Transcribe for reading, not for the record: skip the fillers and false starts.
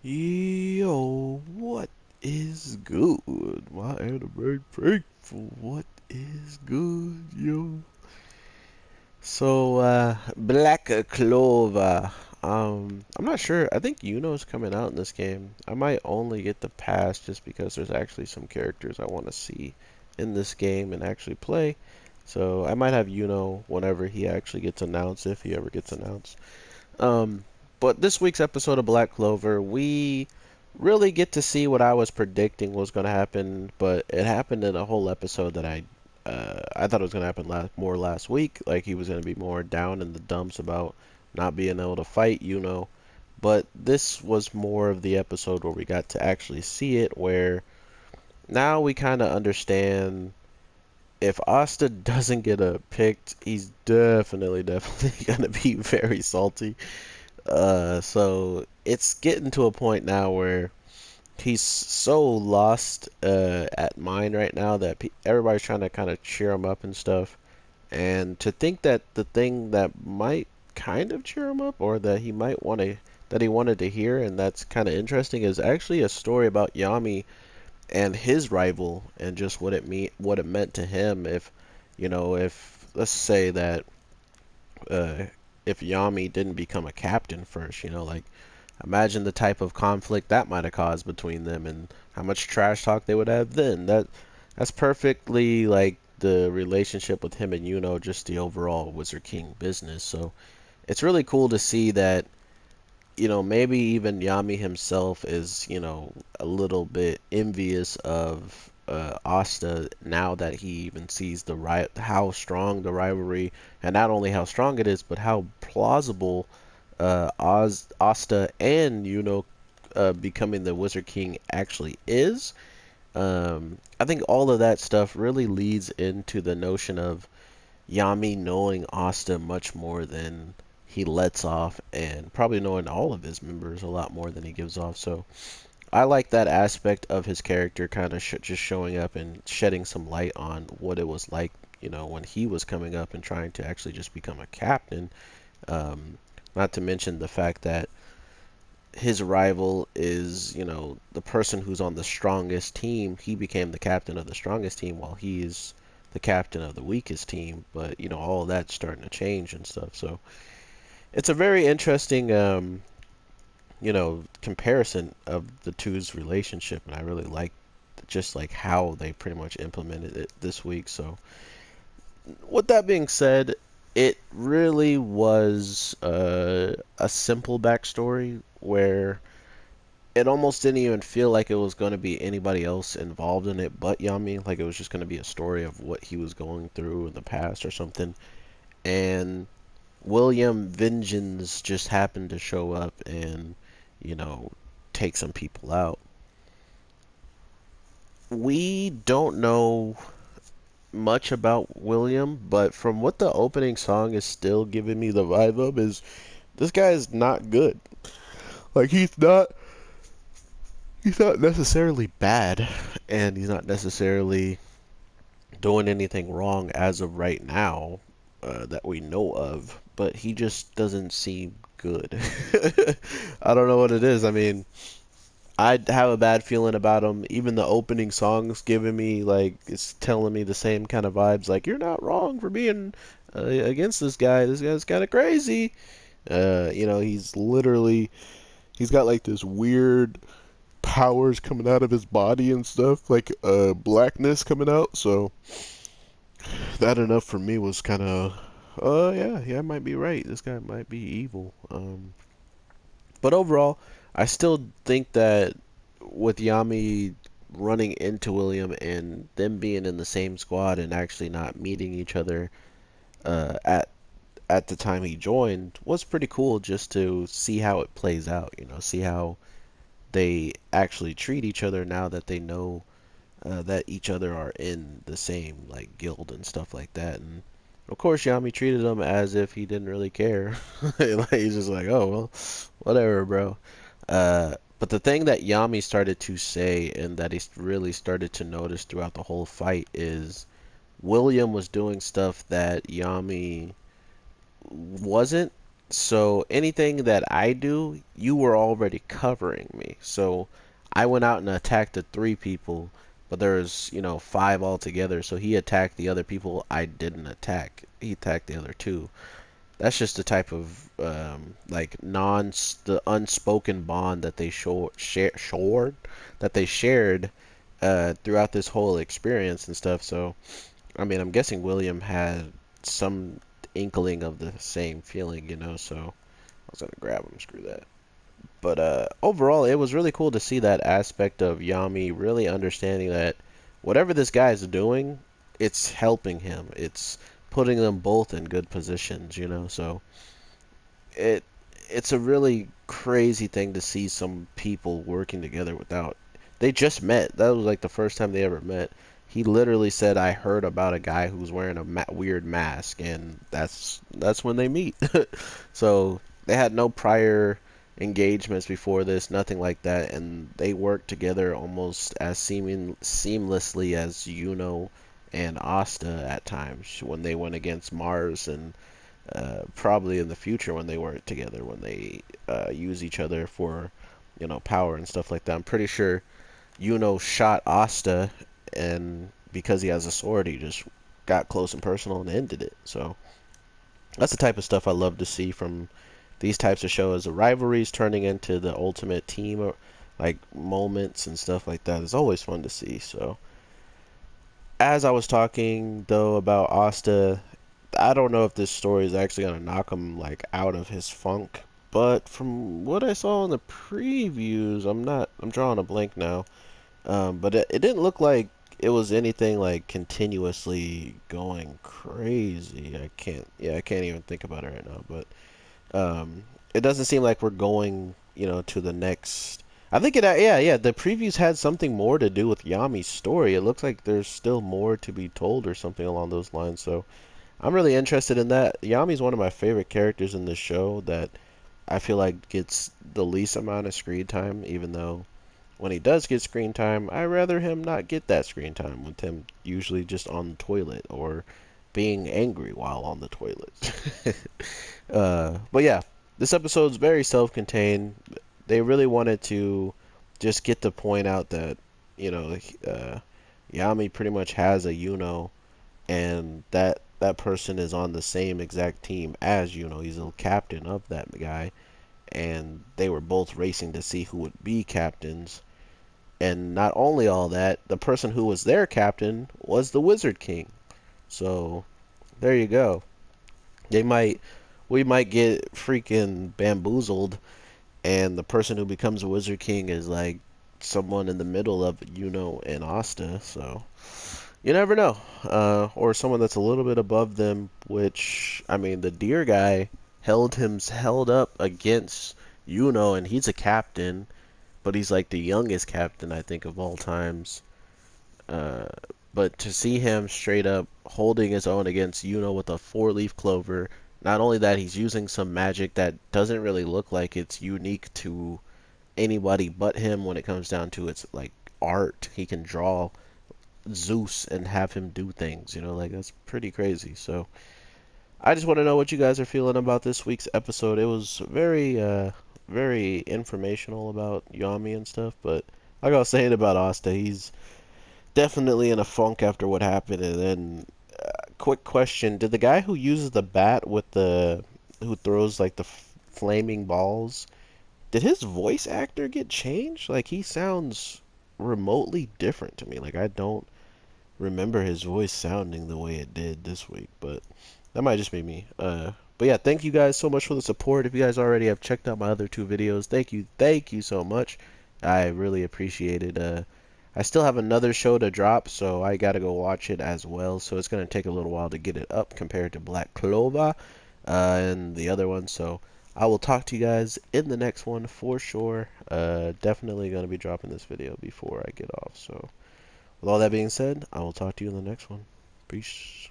Yo, what is good? My anime faithful, what is good, yo? Black Clover. I'm not sure. I think Yuno's coming out in this game. I might only get the pass just because there's actually some characters I want to see in this game and actually play. So I might have Yuno whenever he actually gets announced, if he ever gets announced. Um, but this week's episode of Black Clover, we really get to see what I was predicting was going to happen, but it happened in a whole episode that I thought it was going to happen more last week. Like he was going to be more down in the dumps about not being able to fight, you know. But this was more of the episode where we got to actually see it, where now we kind of understand if Asta doesn't get a picked, he's definitely gonna be very salty. So it's getting to a point now where he's so lost at mind right now that everybody's trying to kind of cheer him up and stuff. And to think that the thing that might kind of cheer him up, or that he might want to, that he wanted to hear, and that's kind of interesting, is actually a story about Yami and his rival, and just what it meant to him if, if let's say that uh, if Yami didn't become a captain first, like imagine the type of conflict that might have caused between them and how much trash talk they would have then. That's perfectly like the relationship with him and just the overall Wizard King business. So it's really cool to see that, maybe even Yami himself is, a little bit envious of Asta now that he even sees how strong the rivalry, and not only how strong it is, but how plausible Asta and becoming the Wizard King actually is. I think all of that stuff really leads into the notion of Yami knowing Asta much more than he lets off, and probably knowing all of his members a lot more than he gives off. So I like that aspect of his character kind of just showing up and shedding some light on what it was like, when he was coming up and trying to actually just become a captain. Um, Not to mention the fact that his rival is, the person who's on the strongest team. He became the captain of the strongest team while he's the captain of the weakest team. But, all of that's starting to change and stuff. So it's a very interesting, comparison of the two's relationship. And I really like just like how they pretty much implemented it this week. So with that being said, it really was a simple backstory where it almost didn't even feel like it was going to be anybody else involved in it but Yami. Like it was just going to be a story of what he was going through in the past or something. And William Vengeance just happened to show up and, you know, take some people out. We don't know much about William, but from what the opening song is still giving me the vibe of is this guy is not good. Like he's not necessarily bad, and he's not necessarily doing anything wrong as of right now that we know of, but he just doesn't seem good. I don't know what it is. I mean, I have a bad feeling about him. Even the opening song's giving me like it's telling me the same kind of vibes. Like you're not wrong for being against this guy. This guy's kind of crazy. He's got like this weird powers coming out of his body and stuff, like blackness coming out. So that enough for me was kind of, yeah, I might be right. This guy might be evil. But overall, I still think that with Yami running into William and them being in the same squad and actually not meeting each other uh, at at the time he joined was pretty cool just to see how it plays out. See how they actually treat each other now that they know that each other are in the same like guild and stuff like that. And of course, Yami treated him as if he didn't really care. Like, he's just like, oh well, whatever, bro. But the thing that Yami started to say and that he really started to notice throughout the whole fight is William was doing stuff that Yami wasn't So anything that I do, you were already covering me. So I went out and attacked the three people, but there's, five altogether. So he attacked the other people I didn't attack. He attacked the other two. That's just the type of like the unspoken bond that they shared throughout this whole experience and stuff. So I mean, I'm guessing William had some inkling of the same feeling, so I was gonna grab him, screw that. But overall, it was really cool to see that aspect of Yami really understanding that whatever this guy is doing, it's helping him. It's putting them both in good positions, So it it's a really crazy thing to see some people working together without they just met. That was like the first time they ever met. He literally said, "I heard about a guy who's wearing a weird mask," and that's when they meet. So they had no prior engagements before this, nothing like that, and they worked together almost as seamlessly as and Asta at times when they went against Mars and probably in the future when they work together, when they use each other for, power and stuff like that. I'm pretty sure shot Asta, and because he has a sword, he just got close and personal and ended it. So that's the type of stuff I love to see from these types of shows. The rivalries turning into the ultimate team, like moments and stuff like that is always fun to see. So as I was talking though about Asta, I don't know if this story is actually gonna knock him like out of his funk, but from what I saw in the previews, I'm drawing a blank now. But it didn't look like it was anything like continuously going crazy. I can't even think about it right now, but it doesn't seem like we're going, to the next. I think yeah, the previews had something more to do with Yami's story. It looks like there's still more to be told or something along those lines. So I'm really interested in that. Yami's one of my favorite characters in the show that I feel like gets the least amount of screen time, even though when he does get screen time, I rather him not get that screen time with him usually just on the toilet or being angry while on the toilet. But yeah, this episode's very self-contained. They really wanted to just get the point out that, you know, uh, Yami pretty much has a and that person is on the same exact team as He's a captain of that guy, and they were both racing to see who would be captains. And not only all that, the person who was their captain was the Wizard King. So there you go. They might we might get freaking bamboozled, and the person who becomes a Wizard King is like someone in the middle of and Asta. So you never know. Or someone that's a little bit above them. Which I mean, the deer guy held up against and he's a captain, but he's like the youngest captain I think of all times. Uh, but to see him straight up holding his own against with a four-leaf clover, not only that, he's using some magic that doesn't really look like it's unique to anybody but him when it comes down to its like art. He can draw Zeus and have him do things, like that's pretty crazy. So I just want to know what you guys are feeling about this week's episode. It was very informational about Yami and stuff, but like I was saying about Asta, he's definitely in a funk after what happened. And then, quick question: did the guy who uses the bat who throws like the flaming balls, did his voice actor get changed? Like he sounds remotely different to me. Like I don't remember his voice sounding the way it did this week, but that might just be me. But yeah, thank you guys so much for the support. If you guys already have checked out my other two videos, thank you so much. I really appreciate it. I still have another show to drop, so I gotta go watch it as well. So it's gonna take a little while to get it up compared to Black Clover and the other one. So I will talk to you guys in the next one for sure. Definitely gonna be dropping this video before I get off. So with all that being said, I will talk to you in the next one. Peace.